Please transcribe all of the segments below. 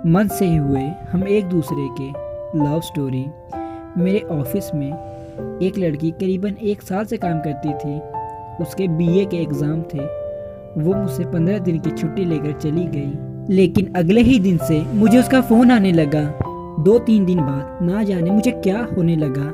मन से ही हुए हम एक दूसरे के लव स्टोरी। मेरे ऑफिस में एक लड़की करीबन 1 साल से काम करती थी। उसके बीए के एग्ज़ाम थे। वो मुझसे 15 दिन की छुट्टी लेकर चली गई, लेकिन अगले ही दिन से मुझे उसका फ़ोन आने लगा। 2-3 दिन बाद ना जाने मुझे क्या होने लगा,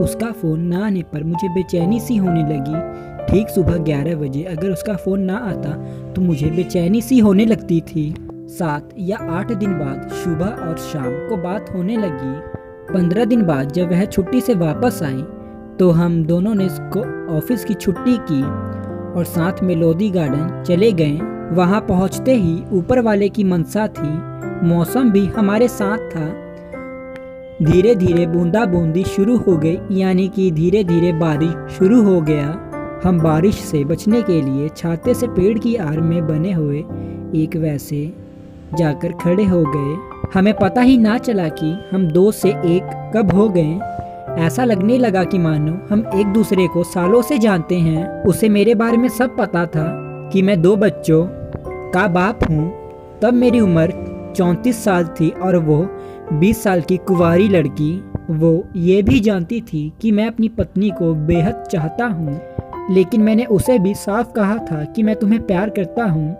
उसका फ़ोन ना आने पर मुझे बेचैनी सी होने लगी। ठीक सुबह 11 बजे अगर उसका फ़ोन ना आता तो मुझे बेचैनी सी होने लगती थी। 7 या 8 दिन बाद सुबह और शाम को बात होने लगी। 15 दिन बाद जब वह छुट्टी से वापस आई तो हम दोनों ने इसको ऑफिस की छुट्टी की और साथ में लोधी गार्डन चले गए। वहां पहुंचते ही ऊपर वाले की मनसा थी, मौसम भी हमारे साथ था। धीरे धीरे बूंदा बूंदी शुरू हो गई, यानी कि धीरे धीरे बारिश शुरू हो गया। हम बारिश से बचने के लिए छाते से पेड़ की आड़ में बने हुए एक वैसे जाकर खड़े हो गए। हमें पता ही ना चला कि हम 2 से 1 कब हो गए। ऐसा लगने लगा कि मानो हम एक दूसरे को सालों से जानते हैं। उसे मेरे बारे में सब पता था कि मैं 2 बच्चों का बाप हूँ। तब मेरी उम्र 34 साल थी और वो 20 साल की कुंवारी लड़की। वो ये भी जानती थी कि मैं अपनी पत्नी को बेहद चाहता हूँ, लेकिन मैंने उसे भी साफ कहा था कि मैं तुम्हें प्यार करता हूँ,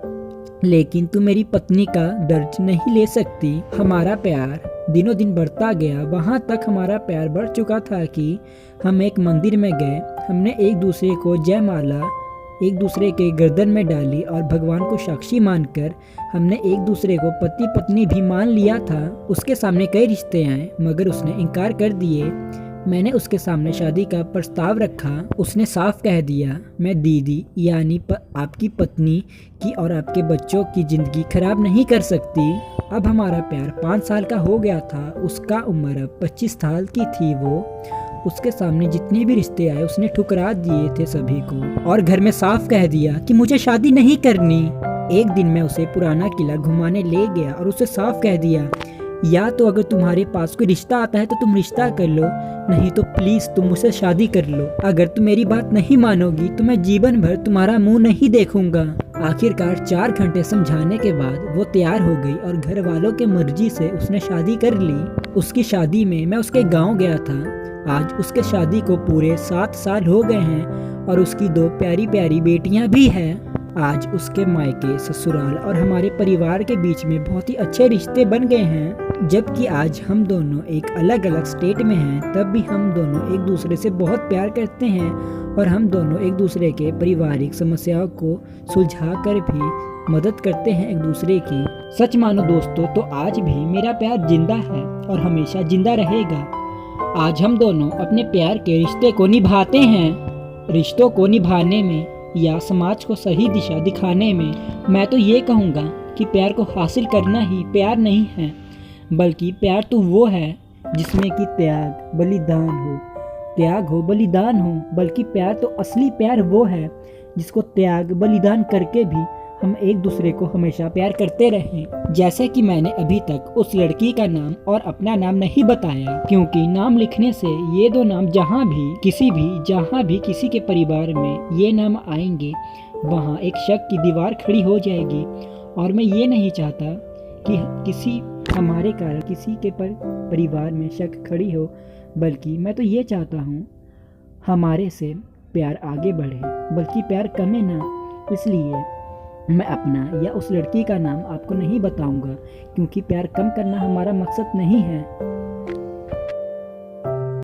लेकिन तुम मेरी पत्नी का दर्द नहीं ले सकती। हमारा प्यार दिनों दिन बढ़ता गया। वहाँ तक हमारा प्यार बढ़ चुका था कि हम एक मंदिर में गए। हमने एक दूसरे को जयमाला एक दूसरे के गर्दन में डाली और भगवान को साक्षी मानकर हमने एक दूसरे को पति पत्नी भी मान लिया था। उसके सामने कई रिश्ते आए मगर उसने इनकार कर दिए। मैंने उसके सामने शादी का प्रस्ताव रखा। उसने साफ कह दिया, मैं दीदी यानी आपकी पत्नी की और आपके बच्चों की ज़िंदगी खराब नहीं कर सकती। अब हमारा प्यार 5 साल का हो गया था। उसका उम्र अब 25 साल की थी। वो उसके सामने जितने भी रिश्ते आए उसने ठुकरा दिए थे सभी को, और घर में साफ कह दिया कि मुझे शादी नहीं करनी। एक दिन मैं उसे पुराना किला घुमाने ले गया और उसे साफ कह दिया, या तो अगर तुम्हारे पास कोई रिश्ता आता है तो तुम रिश्ता कर लो, नहीं तो प्लीज़ तुम मुझसे शादी कर लो। अगर तुम मेरी बात नहीं मानोगी तो मैं जीवन भर तुम्हारा मुंह नहीं देखूंगा। आखिरकार 4 घंटे समझाने के बाद वो तैयार हो गई और घर वालों के मर्जी से उसने शादी कर ली। उसकी शादी में मैं उसके गाँव गया था। आज उसके शादी को पूरे 7 साल हो गए हैं और उसकी 2 प्यारी प्यारी बेटियां भी हैं। आज उसके मायके, ससुराल और हमारे परिवार के बीच में बहुत ही अच्छे रिश्ते बन गए हैं। जबकि आज हम दोनों एक अलग अलग स्टेट में हैं, तब भी हम दोनों एक दूसरे से बहुत प्यार करते हैं और हम दोनों एक दूसरे के पारिवारिक समस्याओं को सुलझा कर भी मदद करते हैं एक दूसरे की। सच मानो दोस्तों तो आज भी मेरा प्यार जिंदा है और हमेशा जिंदा रहेगा। आज हम दोनों अपने प्यार के रिश्ते को निभाते हैं। रिश्तों को निभाने में या समाज को सही दिशा दिखाने में मैं तो ये कहूँगा कि प्यार को हासिल करना ही प्यार नहीं है, बल्कि प्यार तो वो है जिसमें कि त्याग बलिदान हो। त्याग हो बलिदान हो, बल्कि प्यार तो असली प्यार वो है जिसको त्याग बलिदान करके भी हम एक दूसरे को हमेशा प्यार करते रहें। जैसे कि मैंने अभी तक उस लड़की का नाम और अपना नाम नहीं बताया, क्योंकि नाम लिखने से ये 2 नाम जहाँ भी किसी के परिवार में ये नाम आएंगे वहाँ एक शक की दीवार खड़ी हो जाएगी। और मैं ये नहीं चाहता कि किसी हमारे कारण किसी के परिवार में शक खड़ी हो, बल्कि मैं तो ये चाहता हूँ हमारे से प्यार आगे बढ़े, बल्कि प्यार कमे ना। इसलिए मैं अपना या उस लड़की का नाम आपको नहीं बताऊंगा, क्योंकि प्यार कम करना हमारा मकसद नहीं है।